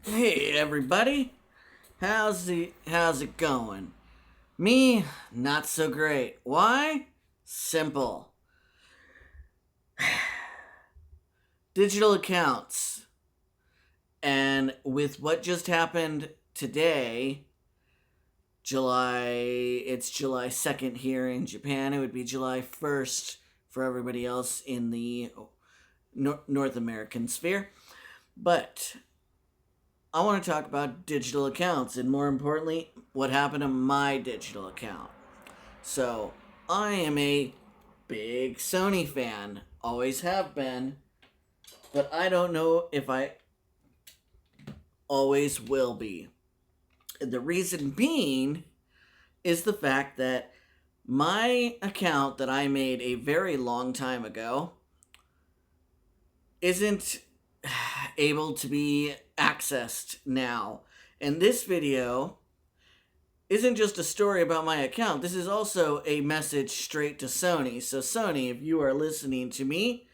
Hey everybody, how's it going? Me, not so great. Why? Simple. Digital accounts. And with what just happened today, it's July 2nd here in Japan. It would be July 1st for everybody else in the North American sphere. But I want to talk about digital accounts and more importantly, what happened to my digital account. So, I am a big Sony fan, always have been, but I don't know if I always will be. And the reason being is the fact that my account that I made a very long time ago isn't able to be accessed now. And this video isn't just a story about my account. This is also a message straight to Sony. So, Sony, if you are listening to me,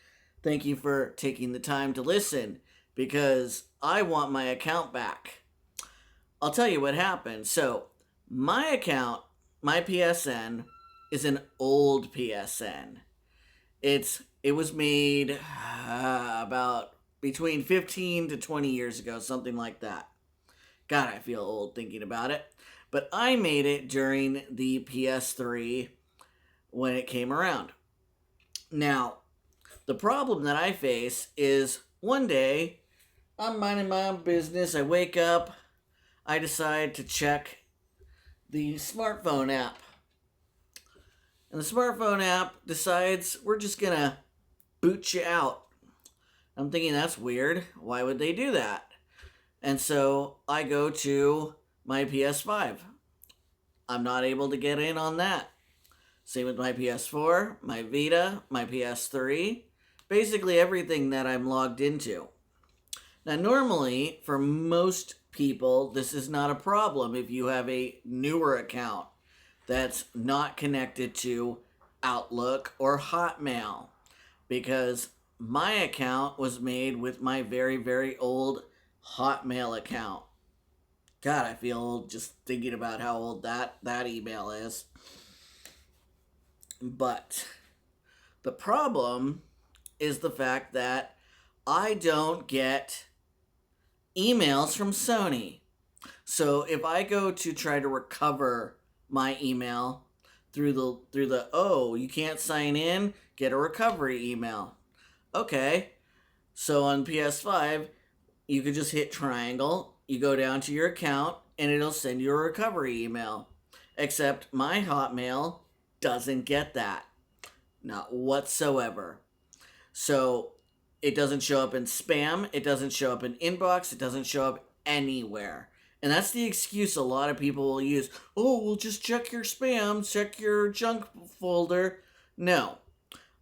thank you for taking the time to listen because I want my account back. I'll tell you what happened. So, my account, my PSN, is an old PSN. It was made about between 15 to 20 years ago, something like that. God, I feel old thinking about it. But I made it during the PS3 when it came around. Now, the problem that I face is one day I'm minding my own business. I wake up, I decide to check the smartphone app. And the smartphone app decides we're just going to boot you out. I'm thinking that's weird. Why would they do that? And so I go to my PS5. I'm not able to get in on that. Same with my PS4, my Vita, my PS3, basically everything that I'm logged into. Now, normally, for most people, this is not a problem if you have a newer account that's not connected to Outlook or Hotmail, because my account was made with my very, very old Hotmail account. God, I feel old just thinking about how old that email is. But the problem is the fact that I don't get emails from Sony. So if I go to try to recover my email through the oh, you can't sign in, get a recovery email. Okay. So on PS5, you could just hit triangle, you go down to your account, and it'll send you a recovery email. Except my Hotmail doesn't get that. Not whatsoever. So it doesn't show up in spam, it doesn't show up in inbox, it doesn't show up anywhere. And that's the excuse a lot of people will use. Oh, well, just check your spam, check your junk folder. No.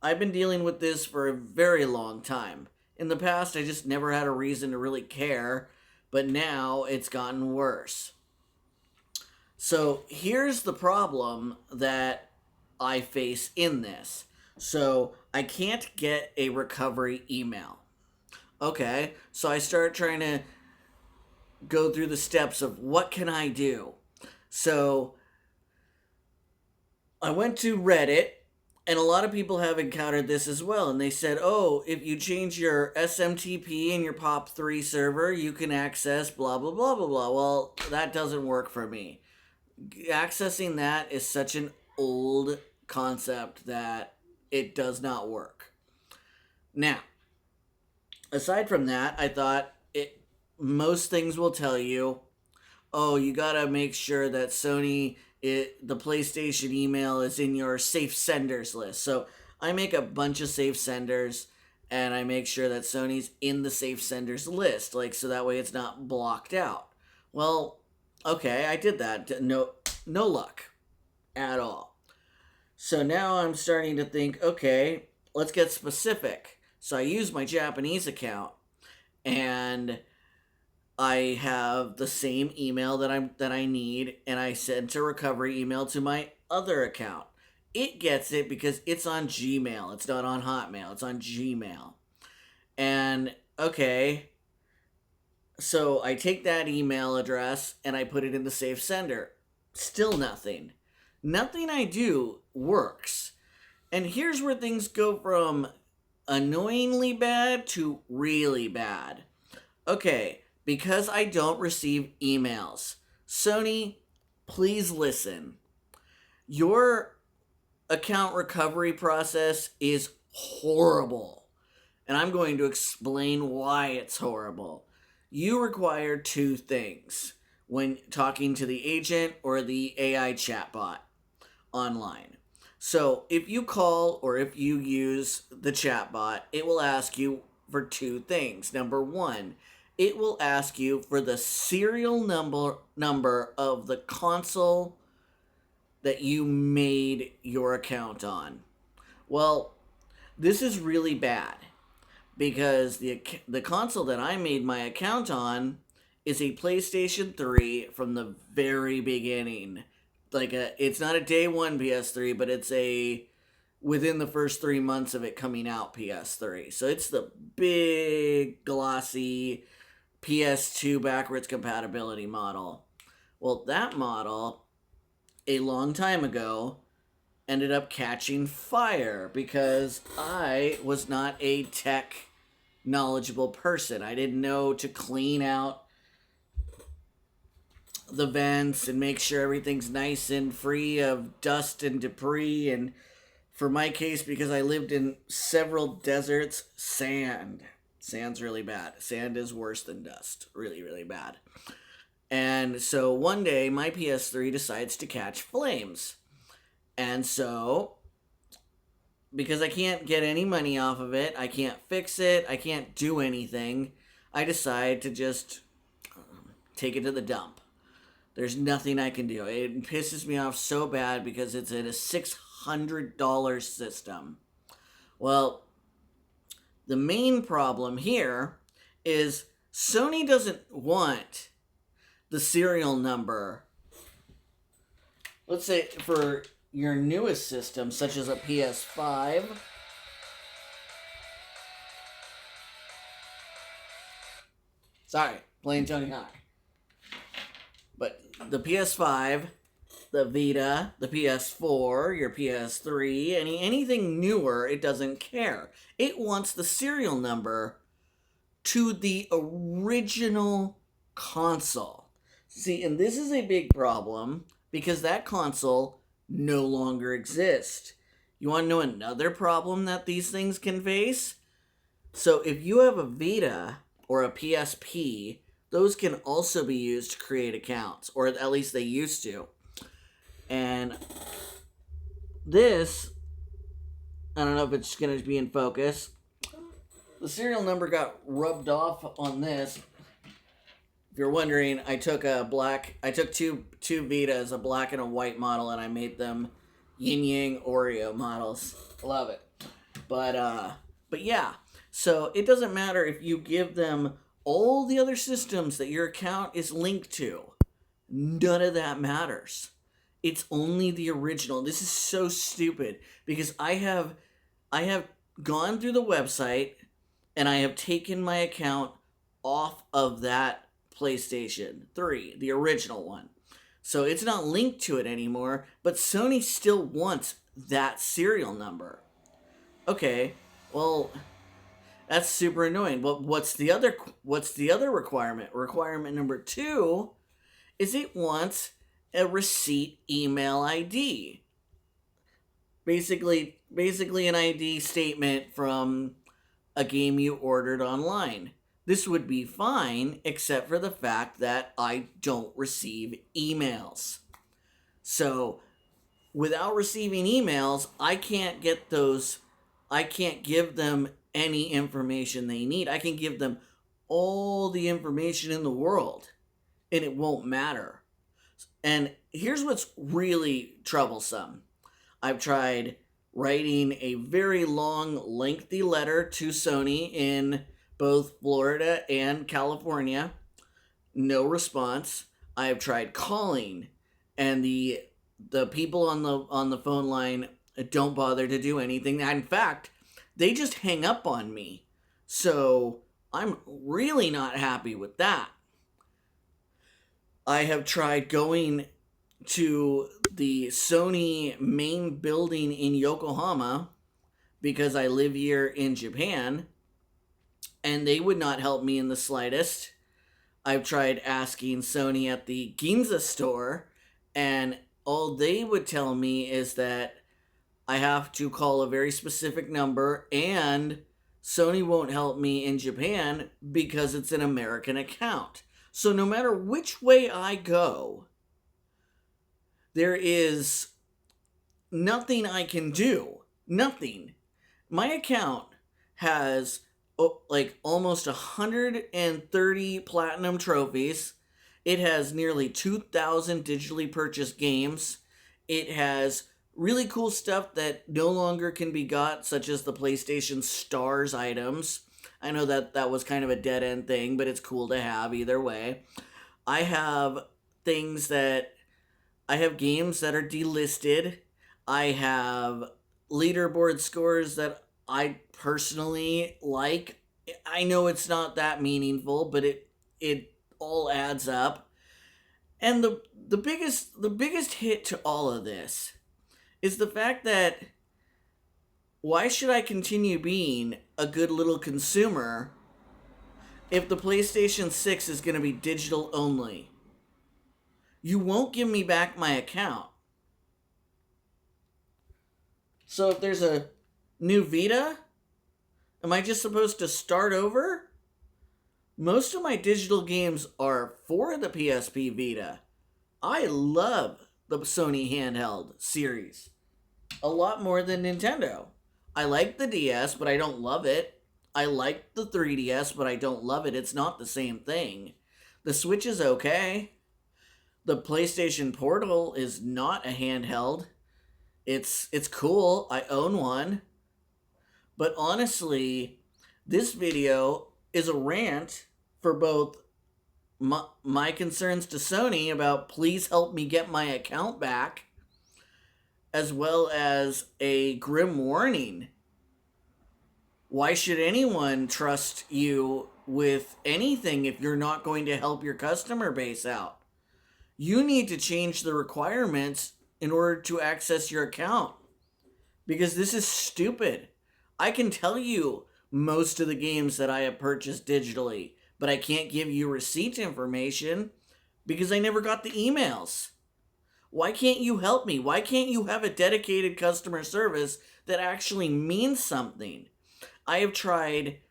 I've been dealing with this for a very long time. In the past, I just never had a reason to really care, but now it's gotten worse. So here's the problem that I face in this. So I can't get a recovery email. Okay, so I start trying to go through the steps of what can I do. So I went to Reddit, and a lot of people have encountered this as well. And they said, oh, if you change your SMTP in your POP3 server, you can access blah, blah, blah, blah, blah. Well, that doesn't work for me. Accessing that is such an old concept that it does not work. Now, aside from that, I thought most things will tell you, oh, you gotta make sure that the PlayStation email is in your safe senders list. So I make a bunch of safe senders, and I make sure that Sony's in the safe senders list, so that way it's not blocked out. Well, okay, I did that. No luck at all. So now I'm starting to think, okay, let's get specific. So I use my Japanese account, and I have the same email that I need, and I sent a recovery email to my other account. It gets it because it's on Gmail. It's not on Hotmail. It's on Gmail. And okay, So I take that email address and I put it in the safe sender. Still nothing. Nothing I do works. And here's where things go from annoyingly bad to really bad. Okay, because I don't receive emails. Sony, please listen. Your account recovery process is horrible. And I'm going to explain why it's horrible. You require two things when talking to the agent or the AI chatbot online. So if you call or if you use the chatbot, it will ask you for two things. Number one, it will ask you for the serial number of the console that you made your account on. Well, this is really bad because the console that I made my account on is a PlayStation 3 from the very beginning. It's not a day one PS3, but it's a within the first 3 months of it coming out PS3. So it's the big glossy PS2 backwards compatibility model. Well, that model a long time ago ended up catching fire because I was not a tech knowledgeable person. I didn't know to clean out the vents and make sure everything's nice and free of dust and debris. And for my case, because I lived in several deserts, sand's really bad. Sand is worse than dust. Really, really bad. And so one day my PS3 decides to catch flames. And so, because I can't get any money off of it, I can't fix it, I can't do anything, I decide to just take it to the dump. There's nothing I can do. It pisses me off so bad because it's in a $600 system. Well, the main problem here is Sony doesn't want the serial number. Let's say for your newest system, such as a PS5. Sorry, playing Tony Hawk. But the PS5, the Vita, the PS4, your PS3, anything newer, it doesn't care. It wants the serial number to the original console. See, and this is a big problem because that console no longer exists. You want to know another problem that these things can face? So if you have a Vita or a PSP, those can also be used to create accounts, or at least they used to. And this, I don't know if it's going to be in focus. The serial number got rubbed off on this. If you're wondering, I took two Vitas, a black and a white model, and I made them yin yang Oreo models. Love it. But yeah, so it doesn't matter if you give them all the other systems that your account is linked to. None of that matters. It's only the original. This is so stupid because I have gone through the website and I have taken my account off of that PlayStation 3, the original one. So it's not linked to it anymore, but Sony still wants that serial number. Okay, well, that's super annoying. But what's the other requirement? Requirement number 2 is it wants a receipt email ID. Basically an ID statement from a game you ordered online. This would be fine, except for the fact that I don't receive emails. So, without receiving emails, I can't give them any information they need. I can give them all the information in the world, and it won't matter. And here's what's really troublesome. I've tried writing a very long, lengthy letter to Sony in both Florida and California. No response. I have tried calling, and the people on the phone line don't bother to do anything. In fact, they just hang up on me. So I'm really not happy with that. I have tried going to the Sony main building in Yokohama because I live here in Japan, and they would not help me in the slightest. I've tried asking Sony at the Ginza store, and all they would tell me is that I have to call a very specific number, and Sony won't help me in Japan because it's an American account. So no matter which way I go, there is nothing I can do. Nothing. My account has like almost 130 platinum trophies. It has nearly 2,000 digitally purchased games. It has really cool stuff that no longer can be got, such as the PlayStation Stars items. I know that that was kind of a dead end thing, but it's cool to have either way. I have things that I have games that are delisted. I have leaderboard scores that I personally like. I know it's not that meaningful, but it all adds up. And the biggest hit to all of this is the fact that why should I continue being a good little consumer if the PlayStation 6 is going to be digital only? You won't give me back my account. So if there's a new Vita, am I just supposed to start over? Most of my digital games are for the PSP Vita. I love the Sony handheld series a lot more than Nintendo. I like the DS, but I don't love it. I like the 3DS, but I don't love it. It's not the same thing. The Switch is okay. The PlayStation Portal is not a handheld. It's cool. I own one. But honestly, this video is a rant for both my concerns to Sony about please help me get my account back, as well as a grim warning. Why should anyone trust you with anything if you're not going to help your customer base out? You need to change the requirements in order to access your account, because this is stupid. I can tell you most of the games that I have purchased digitally, but I can't give you receipt information because I never got the emails. Why can't you help me? Why can't you have a dedicated customer service that actually means something? I have tried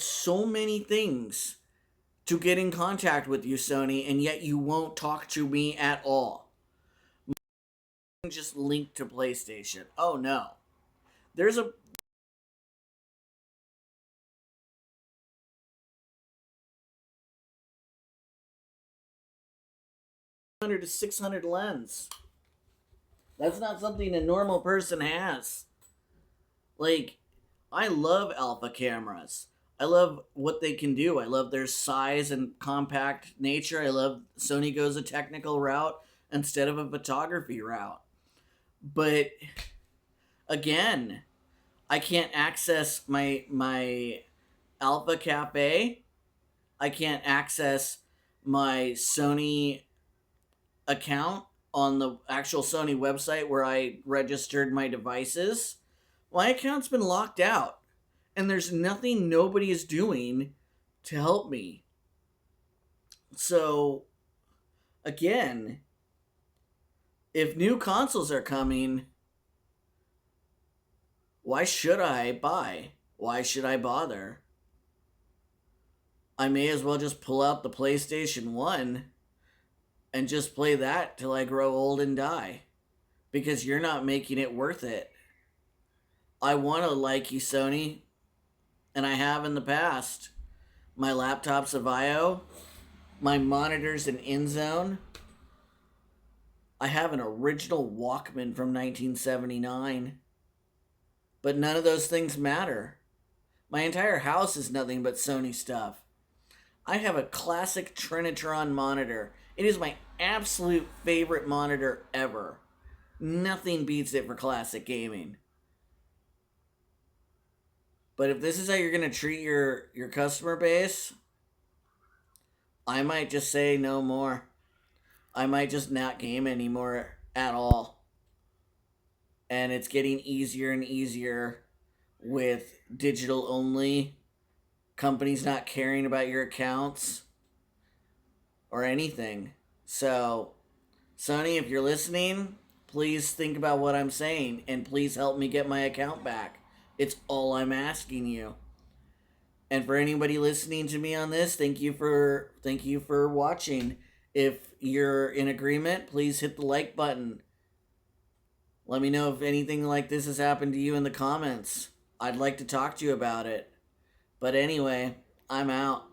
so many things to get in contact with you, Sony, and yet you won't talk to me at all. Just link to PlayStation. Oh no. There's a to 600 lens. That's not something a normal person has. Like, I love alpha cameras. I love what they can do. I love their size and compact nature. I love Sony goes a technical route instead of a photography route. But again, I can't access my Alpha Cafe. I can't access my Sony account on the actual Sony website where I registered my devices. My account's been locked out, and there's nothing nobody is doing to help me. So, again, if new consoles are coming, why should I buy? Why should I bother? I may as well just pull out the PlayStation 1 and just play that till I grow old and die, because you're not making it worth it. I want to like you, Sony, and I have in the past. My laptop's a Vio, my monitor's an InZone. I have an original Walkman from 1979. But none of those things matter. My entire house is nothing but Sony stuff. I have a classic Trinitron monitor. It is my absolute favorite monitor ever. Nothing beats it for classic gaming. But if this is how you're going to treat your customer base, I might just say no more. I might just not game anymore at all. And it's getting easier and easier with digital only companies not caring about your accounts or anything. So, Sony, if you're listening, please think about what I'm saying and please help me get my account back. It's all I'm asking you. And for anybody listening to me on this, thank you for watching. If you're in agreement, please hit the like button. Let me know if anything like this has happened to you in the comments. I'd like to talk to you about it. But anyway, I'm out.